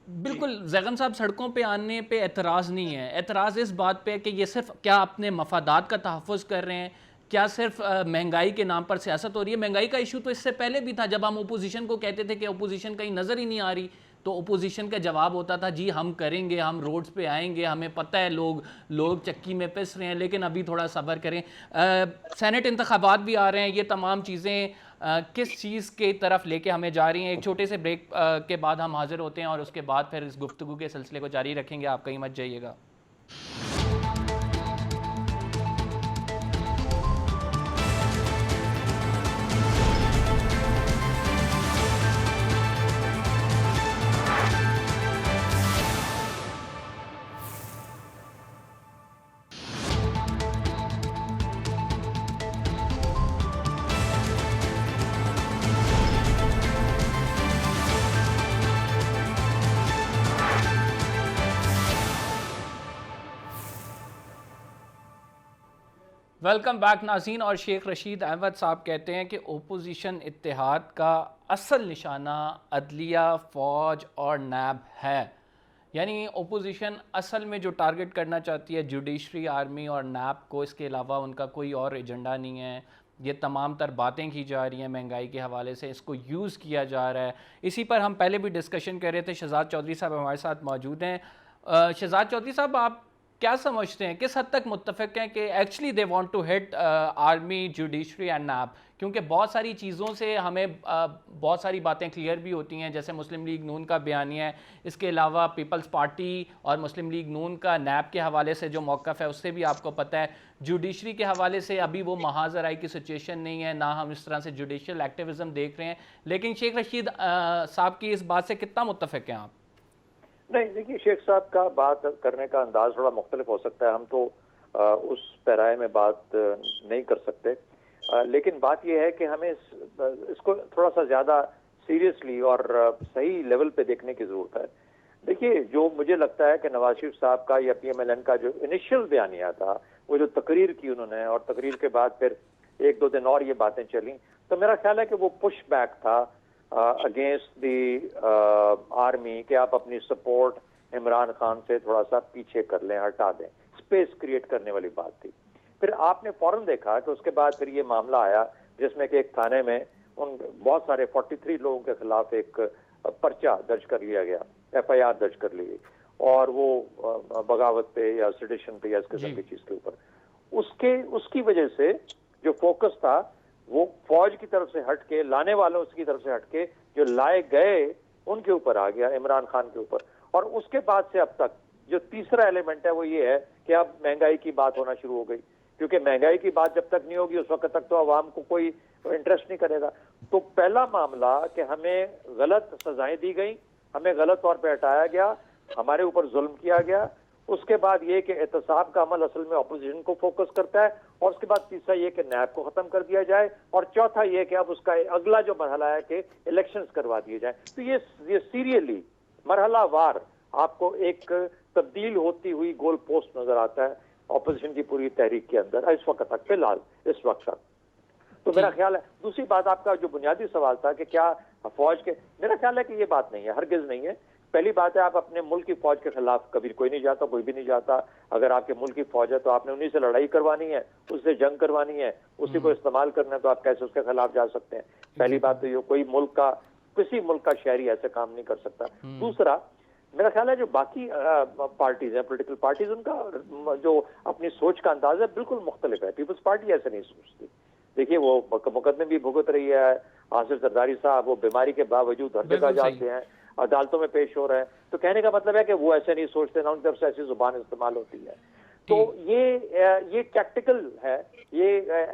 S1: बिल्कुल जैगम साहब, सड़कों पे आने पे एतराज़ नहीं है। एतराज़ इस बात पे है कि ये सिर्फ क्या अपने मफादात का तहफ़्फ़ुज़ कर रहे हैं, क्या सिर्फ महंगाई के नाम पर सियासत हो रही है? महंगाई का इशू तो इससे पहले भी था, जब हम ओपोजिशन को कहते थे कि ओपोजिशन कहीं नज़र ही नहीं आ रही, तो ओपोजिशन का जवाब होता था, जी हम करेंगे, हम रोड्स पे आएंगे, हमें पता है लोग चक्की में पिस रहे हैं, लेकिन अभी थोड़ा सब्र करें। सेनेट इंतखाबात भी आ रहे हैं, ये तमाम चीज़ें किस चीज़ की तरफ लेके हमें जा रही हैं? एक छोटे से ब्रेक के बाद हम हाजिर होते हैं और उसके बाद फिर इस गुफ्तगू के सिलसिले को जारी रखेंगे। आप कहीं मत जाइएगा। वेलकम बैक नाज़रीन। और शेख रशीद अहमद साहब कहते हैं कि ओपोजिशन इत्तेहाद का असल निशाना अदलिया, फ़ौज और नैब है। यानी ओपोजिशन असल में जो टारगेट करना चाहती है जुडिशरी, आर्मी और नैब को, इसके अलावा उनका कोई और एजेंडा नहीं है। ये तमाम तर बातें की जा रही हैं महंगाई के हवाले से, इसको यूज़ किया जा रहा है। इसी पर हम पहले भी डिस्कशन कर रहे थे। शहजाद चौधरी साहब हमारे साथ मौजूद हैं। शहजाद चौधरी साहब, आप क्या समझते हैं, किस हद तक मुत्तफिक हैं कि actually they want to hit army, judiciary and NAB? क्योंकि बहुत सारी चीज़ों से हमें बहुत सारी बातें क्लियर भी होती हैं, जैसे मुस्लिम लीग नून का बयानिया है, इसके अलावा पीपल्स पार्टी और मुस्लिम लीग नून का नैब के हवाले से जो मौक़िफ़ है उससे भी आपको पता है। जुडिशरी के हवाले से अभी वो महाजराई की सिचुएशन नहीं है, ना हम इस तरह से जुडिशल एक्टिविज़म देख रहे हैं। लेकिन शेख रशीद साहब की इस बात से कितना मुत्तफिक हैं आप?
S2: नहीं, देखिए, शेख साहब का बात करने का अंदाज थोड़ा मुख्तलिफ हो सकता है। हम तो उस पैराए में बात नहीं कर सकते, लेकिन बात यह है कि हमें इसको थोड़ा सा ज़्यादा सीरियसली और सही लेवल पे देखने की ज़रूरत है। देखिए, जो मुझे लगता है कि नवाज शरीफ साहब का या PMLN का जो इनिशियल बयानिया था, वो जो तकरीर की उन्होंने, और तकरीर के बाद फिर 1-2 दिन और ये बातें चली, तो मेरा ख्याल है कि वो पुश बैक था अगेंस्ट द आर्मी कि आप अपनी सपोर्ट इमरान खान से थोड़ा सा पीछे कर लें, हटा दें, स्पेस क्रिएट करने वाली बात थी। फिर आपने फौरन देखा कि उसके बाद फिर ये मामला आया जिसमें कि एक थाने में उन बहुत सारे 43 लोगों के खिलाफ एक पर्चा दर्ज कर लिया गया, FIR दर्ज कर ली गई, और वो बगावत पे या सेडिशन पे या इस किस्म की चीज के ऊपर। उसकी वजह से जो फोकस था वो फौज की तरफ से हटके, लाने वालों की तरफ से हटके जो लाए गए उनके ऊपर आ गया, इमरान खान के ऊपर। और उसके बाद से अब तक जो तीसरा एलिमेंट है वो ये है कि अब महंगाई की बात होना शुरू हो गई, क्योंकि महंगाई की बात जब तक नहीं होगी उस वक्त तक तो अवाम को कोई इंटरेस्ट नहीं करेगा। तो पहला मामला कि हमें गलत सजाएं दी गई, हमें गलत तौर पे हटाया गया, हमारे ऊपर जुल्म किया गया। उसके बाद ये कि एहतसाब का अमल असल में अपोजिशन को फोकस करता है, और उसके बाद तीसरा ये कि नैब को खत्म कर दिया जाए, और चौथा ये कि अब उसका अगला जो मरहला है कि इलेक्शंस करवा दिए जाए। तो ये सीरियसली मरहला वार आपको एक तब्दील होती हुई गोल पोस्ट नजर आता है अपोजिशन की पूरी तहरीक के अंदर इस वक्त तक, फिलहाल इस वक्त तक। तो मेरा ख्याल है, दूसरी बात आपका जो बुनियादी सवाल था कि क्या फौज के, मेरा ख्याल है कि ये बात नहीं है, हरगिज नहीं है। पहली बात है, आप अपने मुल्क की फौज के खिलाफ कभी कोई नहीं जाता, कोई भी नहीं जाता। अगर आपके मुल्क की फौज है तो आपने उन्हीं से लड़ाई करवानी है, उससे जंग करवानी है, उसी को इस्तेमाल करना है, तो आप कैसे उसके खिलाफ जा सकते हैं? पहली बात तो ये, कोई मुल्क का, किसी मुल्क का शहरी ऐसे काम नहीं कर सकता। दूसरा, मेरा ख्याल है जो बाकी पार्टीज हैं, पोलिटिकल पार्टीज, उनका जो अपनी सोच का अंदाज है बिल्कुल मुख्तलिफ है। पीपल्स पार्टी ऐसे नहीं सोचती। देखिए, वो मुकदमे भी भुगत रही है, आसिफ जरदारी साहब वो बीमारी के बावजूद हर जगह जाते हैं, अदालतों में पेश हो रहे हैं। तो कहने का मतलब है कि वो ऐसे नहीं सोचते, ना उनकी तरफ से ऐसी जुबान इस्तेमाल होती है। तो ये टैक्टिकल है, ये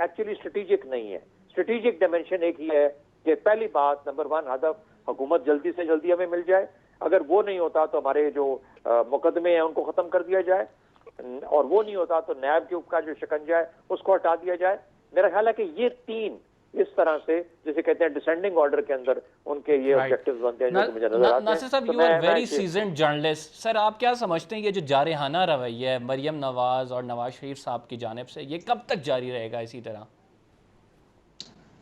S2: एक्चुअली स्ट्रेटेजिक नहीं है। स्ट्रेटेजिक डायमेंशन एक ही है कि पहली बात, नंबर 1 हदफ हुकूमत जल्दी से जल्दी हमें मिल जाए। अगर वो नहीं होता तो हमारे जो मुकदमे हैं उनको खत्म कर दिया जाए, और वो नहीं होता तो नैब के ऊपर जो शिकंजा है उसको हटा दिया जाए। मेरा ख्याल है कि ये तीन इस तरह से, जैसे कहते हैं डिसेंडिंग ऑर्डर के अंदर उनके ये ऑब्जेक्टिव्स बनते हैं, जो मुझे नजर आते हैं।
S1: Nasir sahab, you are very seasoned journalist. Sir, आप क्या समझते हैं ये जो जारहाना रवैया है मरियम नवाज और नवाज शरीफ साहब की जानिब से, ये कब तक जारी रहेगा इसी तरह?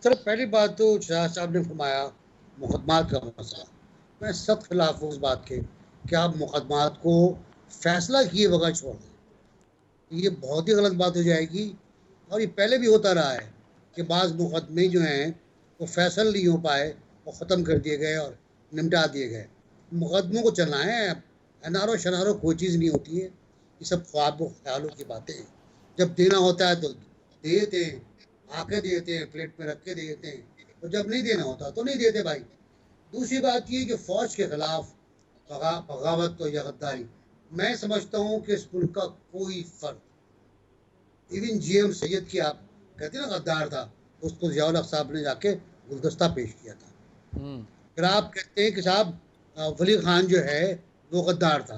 S3: सर, पहली बात तो शाह साहब ने फरमाया मुकदमात का मसला, मैं सख्त खिलाफ हूँ उस बात के कि आप मुकदमात को फैसला किए बगैर छोड़ दें। ये बहुत ही गलत बात हो जाएगी, और ये पहले भी होता रहा है कि बाज़ मुकदमे जो हैं वो फैसल नहीं हो पाए, वो ख़त्म कर दिए गए और निपटा दिए गए। मुकदमों को चलाएं, अनारो शनारो कोई चीज़ नहीं होती है, ये सब ख्वाब व ख्यालों की बातें हैं। जब देना होता है तो दे देते हैं, आके देते हैं, प्लेट में रख के दे देते हैं, और जब नहीं देना होता तो नहीं देते भाई। दूसरी बात ये कि फ़ौज के खिलाफ बगावत या गद्दारी, मैं समझता हूँ कि इस मुल्क का कोई फ़र्क, इवन GM सैयद की, आप कहते हैं ना गद्दार था, उसको ज़ियाउल हक साहब ने जाके गुलदस्ता पेश किया था। फिर आप कहते हैं कि साहब वली खान जो है वो गद्दार था,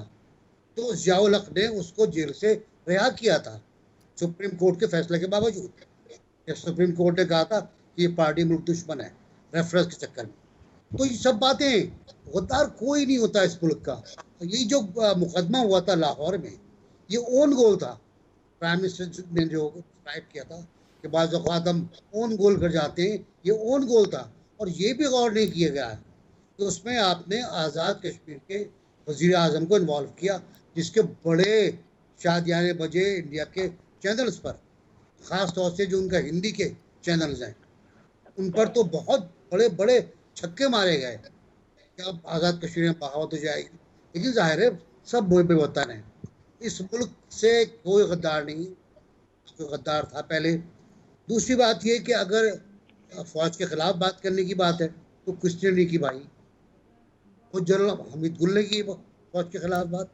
S3: तो ज़ियाउल हक ने उसको जेल से रिहा किया था सुप्रीम कोर्ट के फैसले के बावजूद। सुप्रीम कोर्ट ने कहा था कि ये पार्टी मुल्क दुश्मन है रेफरेंस के चक्कर में। तो ये सब बातें, गद्दार कोई नहीं होता इस मुल्क का। ये जो मुकदमा हुआ था लाहौर में, ये ओन गोल था। प्राइम मिनिस्टर ने जो टाइप किया था कि बाज़ औक़ात हम ओन गोल कर जाते हैं, ये ओन गोल था। और ये भी गौर नहीं किया गया है कि उसमें आपने आज़ाद कश्मीर के वज़ीर आज़म को इन्वॉल्व किया, जिसके बड़े शादियाने बजे इंडिया के चैनल्स पर, ख़ास तौर से जो उनका हिंदी के चैनल्स हैं, उन पर तो बहुत बड़े-बड़े छक्के मारे गए कि अब आज़ाद कश्मीर में बगावत हो जाएगी। लेकिन ज़ाहिर है सब मुँह पे वतन है। इस मुल्क से कोई गद्दार नहीं, कोई गद्दार था पहले। दूसरी बात ये कि अगर फ़ौज के ख़िलाफ़ बात करने की बात है तो किसने नहीं की भाई? वो जनरल हमीद गुल ने की फ़ौज के ख़िलाफ़ बात,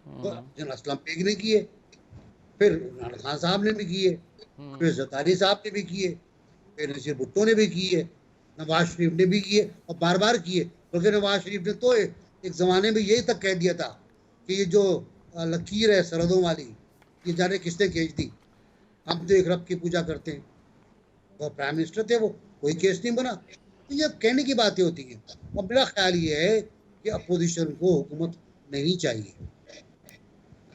S3: जनरल असलम बेग ने की है, फिर इमरान खान साहब ने भी की है, फिर ज़रदारी साहब ने भी की है, फिर नज़ीर भुट्टो ने भी की है, नवाज शरीफ ने भी की है और बार-बार की है। बल्कि नवाज शरीफ ने तो एक ज़माने में यही तक कह दिया था कि ये जो लकीर है सरहदों वाली, ये जाने किसने खींच दी, हम तो एक रब की पूजा करते हैं। वो प्राइम मिनिस्टर थे, वो कोई केस नहीं बना। तो ये कहने की बातें होती हैं। और मेरा ख्याल ये है कि अपोजिशन को हुकूमत नहीं चाहिए।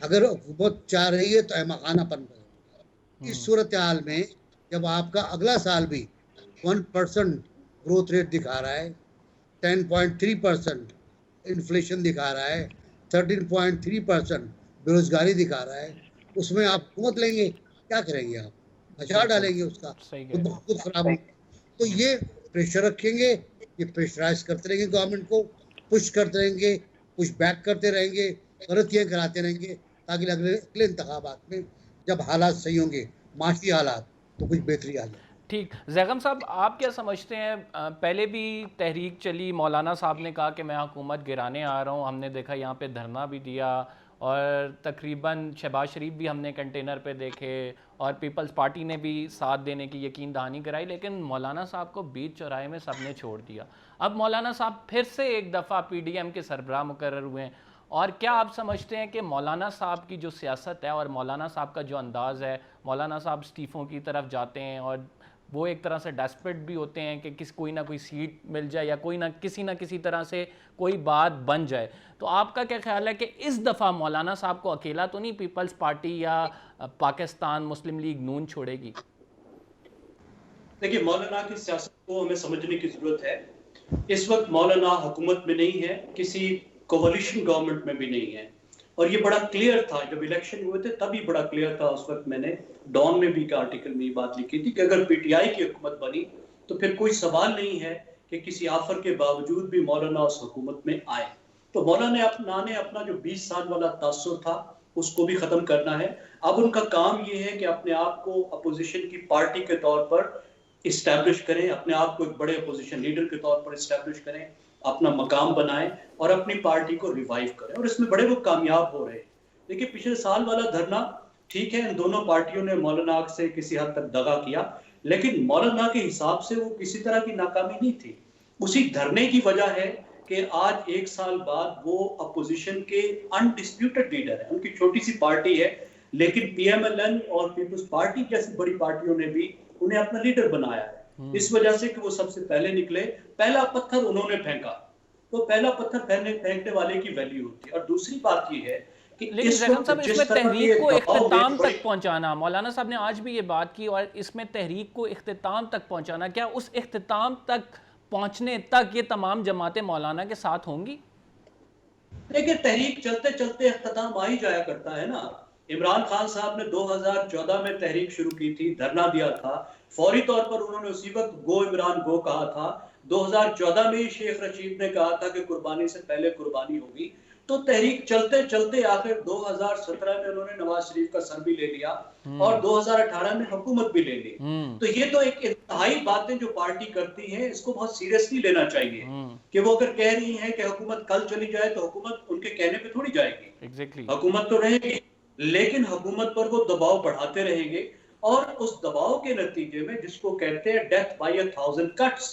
S3: अगर हुकूमत चाह रही है तो अहमकानापन है। इस सूरत हाल में जब आपका अगला साल भी 1% ग्रोथ रेट दिखा रहा है, 10.3% इन्फ्लेशन दिखा रहा है, 13.3% बेरोजगारी दिखा रहा है, उसमें आप हुकूमत लेंगे, क्या करेंगे आप? अचार डालेंगे उसका, खुद खराब होगा। तो ये प्रेशर रखेंगे, ये प्रेशराइज करते रहेंगे गवर्नमेंट को, पुश करते रहेंगे, पुश बैक करते रहेंगे, गलतियाँ कराते रहेंगे, ताकि अगले इंतखाबात में जब हालात सही होंगे, माशी हालात, तो कुछ बेहतरी आ जाए।
S1: ठीक। ज़ैगम साहब, आप क्या समझते हैं, पहले भी तहरीक चली, मौलाना साहब ने कहा कि मैं हुकूमत गिराने आ रहा हूँ, हमने देखा यहाँ पे धरना भी दिया और तकरीबन शहबाज शरीफ भी हमने कंटेनर पे देखे और पीपल्स पार्टी ने भी साथ देने की यकीन दहानी कराई, लेकिन मौलाना साहब को बीच चौराहे में सबने छोड़ दिया। अब मौलाना साहब फिर से एक दफ़ा PDM के सरबराह मुकर्रर हुए हैं, और क्या आप समझते हैं कि मौलाना साहब की जो सियासत है और मौलाना साहब का जो अंदाज़ है, मौलाना साहब इस्तीफ़ों की तरफ जाते हैं और वो एक तरह से डेस्परेट भी होते हैं कि कोई ना कोई सीट मिल जाए या कोई ना किसी तरह से कोई बात बन जाए, तो आपका क्या ख्याल है कि इस दफ़ा मौलाना साहब को अकेला तो नहीं पीपल्स पार्टी या पाकिस्तान मुस्लिम लीग नून छोड़ेगी?
S4: देखिए, मौलाना की सियासत को हमें समझने की जरूरत है। इस वक्त मौलाना हुकूमत में नहीं है, किसी कोalition गवर्नमेंट में भी नहीं है, और ये बड़ा क्लियर था जब इलेक्शन हुए थे, तभी बड़ा क्लियर था। उस वक्त मैंने डॉन में भी एक आर्टिकल में ये बात लिखी थी कि अगर PTI की हुकूमत बनी तो फिर कोई सवाल नहीं है कि किसी ऑफर के बावजूद भी मौलाना उस हुकूमत में आए। तो मौलाना ने अपना जो 20 साल वाला तासुर था उसको भी खत्म करना है। अब उनका काम ये है कि अपने आप को अपोजिशन की पार्टी के तौर पर इस्टेब्लिश करें, अपने आप को एक बड़े अपोजिशन लीडर के तौर पर इस्टेब्लिश करें, अपना मकाम बनाएं और अपनी पार्टी को रिवाइव करें, और इसमें बड़े वो कामयाब हो रहे हैं। देखिए, पिछले साल वाला धरना ठीक है, इन दोनों पार्टियों ने मौलाना से किसी हद तक दगा किया, लेकिन मौलाना के हिसाब से वो किसी तरह की नाकामी नहीं थी। उसी धरने की वजह है कि आज 1 साल बाद वो अपोजिशन के अनडिस्प्यूटेड लीडर है। उनकी छोटी सी पार्टी है, लेकिन PMLN और पीपल्स पार्टी जैसी बड़ी पार्टियों ने भी उन्हें अपना लीडर बनाया है, इस वजह से कि वो सबसे पहले निकले, पहला पत्थर उन्होंने फेंका। तो पहला पत्थर फेंकने वाले की वैल्यू होती है। और दूसरी बात ये है कि
S1: लेकिन ज़ैगम साहब, इसमें तहरीक को इख्तिताम तक पहुंचाना, मौलाना साहब ने आज भी ये बात की, और इसमें तहरीक को इख्तिताम तक पहुंचाना, क्या उस इख्तिताम तक पहुंचने तक ये तमाम जमातें मौलाना के साथ होंगी?
S4: देखिए, तहरीक चलते चलते इख्तिताम आ ही जाया करता है ना। इमरान खान साहब ने 2014 में तहरीक शुरू की थी, धरना दिया था, फौरी तौर पर उन्होंने उसी वक्त गो इमरान गो कहा था। 2014 में ही शेख रशीद ने कहा था कि कुर्बानी से पहले कुर्बानी होगी। तो तहरीक चलते चलते आखिर 2017 में उन्होंने नवाज शरीफ का सर भी ले लिया और 2018 में हुकूमत भी ले ली। तो ये तो एक इंतहाई बातें जो पार्टी करती है, इसको बहुत सीरियसली लेना चाहिए कि वो अगर कह रही है कि हुकूमत कल चली जाए तो हुकूमत उनके कहने पे थोड़ी जाएगी। हुकूमत तो रहेगी, लेकिन हुकूमत पर वो दबाव बढ़ाते रहेंगे, और उस दबाव के नतीजे में, जिसको कहते हैं डेथ बाय 1000 कट्स,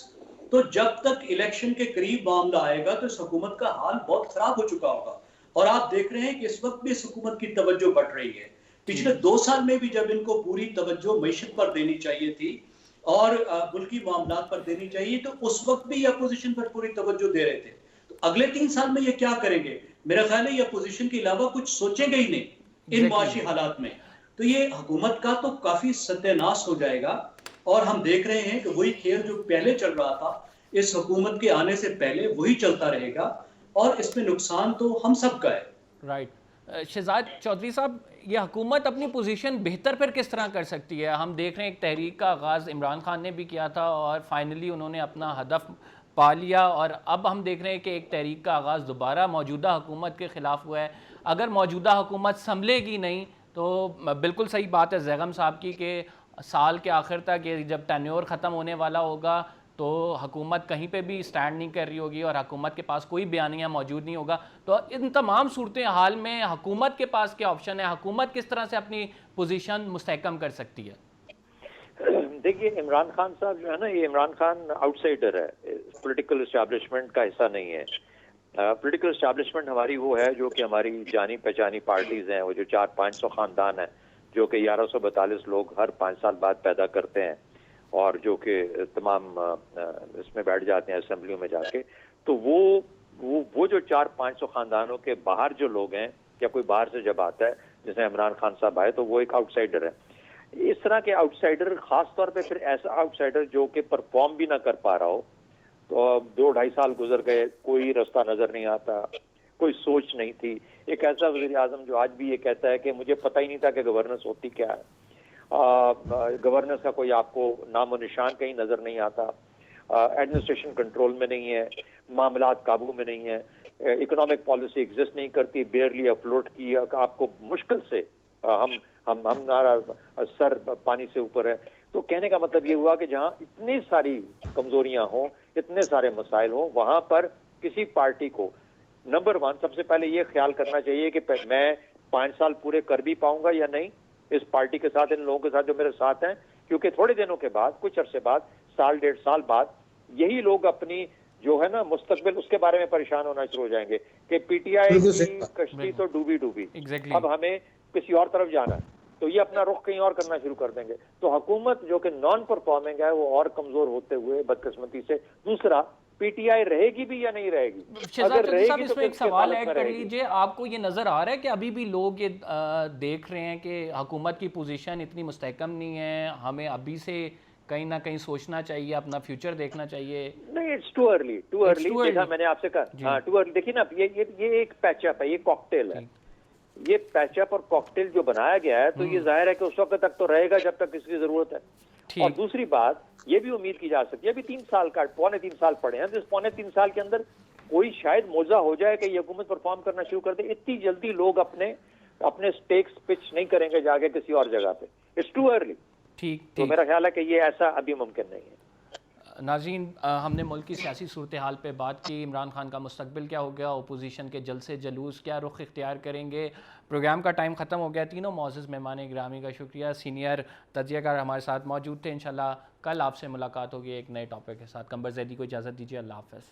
S4: तो जब तक इलेक्शन के करीब मामला आएगा तो इस हुकूमत का हाल बहुत खराब हो चुका होगा। और आप देख रहे हैं कि इस वक्त भी इस हुकूमत की तवज्जो बढ़ रही है। पिछले 2 साल में भी जब इनको पूरी तवज्जो मईशत पर देनी चाहिए थी और मुल्की मामलात पर देनी चाहिए, तो उस वक्त भी अपोजिशन पर पूरी तवज्जो दे रहे थे। तो अगले 3 साल में ये क्या करेंगे? मेरा ख्याल है ये अपोजिशन के अलावा कुछ सोचेंगे ही नहीं इन माशी हालात में। तो ये हुकूमत का तो काफी सत्यानाश हो जाएगा। और हम देख रहे हैं कि वही खेल जो पहले चल रहा था, इस हुकूमत के आने से पहले वही चलता रहेगा, और इसमें नुकसान तो हम सब का है।
S1: राइट। शहजाद चौधरी साहब, ये हुकूमत अपनी पोजीशन बेहतर फिर किस तरह कर सकती है? हम देख रहे हैं एक तहरीक का आगाज़ इमरान खान ने भी किया था और फाइनली उन्होंने अपना हदफ पा लिया, और अब हम देख रहे हैं कि एक तहरीक का आगाज़ दोबारा मौजूदा हुकूमत के ख़िलाफ़ हुआ है। अगर मौजूदा हुकूमत संभलेगी नहीं तो बिल्कुल सही बात है जैगम साहब की कि साल के आखिर तक ये जब टेन्योर ख़त्म होने वाला होगा तो हुकूमत कहीं पे भी स्टैंड नहीं कर रही होगी और हुकूमत के पास कोई बयानिया मौजूद नहीं होगा। तो इन तमाम सूरत हाल में हुकूमत के पास क्या ऑप्शन है? हुकूमत किस तरह से अपनी पोजीशन मुस्तहकम कर सकती है?
S2: देखिए, इमरान खान साहब जो है ना, ये इमरान खान आउटसाइडर है, पॉलिटिकल एस्टैब्लिशमेंट का हिस्सा नहीं है। पॉलिटिकल एस्टैब्लिशमेंट हमारी वो है जो कि हमारी जानी पहचानी पार्टीज हैं, वो जो 400-500 खानदान है जो कि 1142 लोग हर 5 साल बाद पैदा करते हैं और जो कि तमाम इसमें बैठ जाते हैं असेंबलियों में जाके। तो वो जो 400-500 खानदानों के बाहर जो लोग हैं, या कोई बाहर से जब आता है जैसे इमरान खान साहब आए, तो वो एक आउटसाइडर है। इस तरह के आउटसाइडर, खास तौर पे फिर ऐसा आउटसाइडर जो कि परफॉर्म भी ना कर पा रहा हो, तो 2-2.5 साल गुजर गए, कोई रास्ता नजर नहीं आता, कोई सोच नहीं थी। एक ऐसा वजीर आजम जो आज भी ये कहता है कि मुझे पता ही नहीं था कि गवर्नेंस होती क्या है, गवर्नेंस का कोई आपको नामो निशान कहीं नजर नहीं आता, एडमिनिस्ट्रेशन कंट्रोल में नहीं है, मामलात काबू में नहीं है, इकोनॉमिक पॉलिसी एग्जिस्ट नहीं करती, बेयरली अफ्लोट की, आपको मुश्किल से हमारा सर पानी से ऊपर है। तो कहने का मतलब ये हुआ कि जहां इतनी सारी कमजोरियां हों, इतने सारे मसाइल हों, वहां पर किसी पार्टी को नंबर 1 सबसे पहले ये ख्याल करना चाहिए कि मैं 5 साल पूरे कर भी पाऊंगा या नहीं इस पार्टी के साथ, इन लोगों के साथ जो मेरे साथ हैं। क्योंकि थोड़े दिनों के बाद, कुछ अरसे बाद, साल 1.5 साल बाद, यही लोग अपनी जो है ना मुस्तकबिल, उसके बारे में परेशान होना शुरू हो जाएंगे कि पीटीआई की कश्ती तो डूबी, अब हमें किसी और तरफ जाना है, तो ये अपना रुख कहीं और करना शुरू कर देंगे। तो हुकूमत जो कि नॉन परफॉर्मिंग है, वो और कमजोर होते हुए बदकिस्मती से। दूसरा, पीटीआई रहेगी भी या नहीं रहेगी? अगर रहेगी तो
S1: इसमें एक सवाल ऐड कर लीजिए, आपको ये नजर आ रहा है कि अभी भी लोग ये देख रहे हैं कि हुकूमत की पोजीशन इतनी मुस्तहकम नहीं है, हमें अभी से कहीं ना कहीं सोचना चाहिए, अपना फ्यूचर देखना चाहिए?
S2: नहीं, इट्स टू अर्ली देखा मैंने आपसे कहा। हाँ, टू अर्ली। देखिए ना, ये एक पैचअप है, ये कॉकटेल है। ये पैचअप और कॉकटेल जो बनाया गया है, तो ये जाहिर है कि उस वक्त तक तो रहेगा जब तक इसकी जरूरत है। और दूसरी बात ये भी उम्मीद की जा सकती है, अभी 3 साल का, 3.25 साल पड़े हैं, तो इस 3.25 साल के अंदर कोई शायद मौजा हो जाए कि ये हुकूमत परफॉर्म करना शुरू कर दे। इतनी जल्दी लोग अपने स्टेक्स पिच नहीं करेंगे जाके किसी और जगह पे। It's too early. तो मेरा ख्याल है कि ये ऐसा अभी मुमकिन नहीं है।
S1: नाज़रीन, हमने मुल्क की सियासी सूरत हाल पे बात की, इमरान खान का मुस्तकबिल क्या हो गया, अपोजिशन के जलसे जुलूस क्या रुख इख्तियार करेंगे। प्रोग्राम का टाइम ख़त्म हो गया। तीनों मौजूद मेहमान गिरामी का शुक्रिया। सीनियर तजियाकार हमारे साथ मौजूद थे। इंशाल्लाह कल आपसे मुलाकात होगी एक नए टॉपिक के साथ। कंबर ज़ैदी को इजाज़त दीजिए। अल्लाह हाफ़िज़।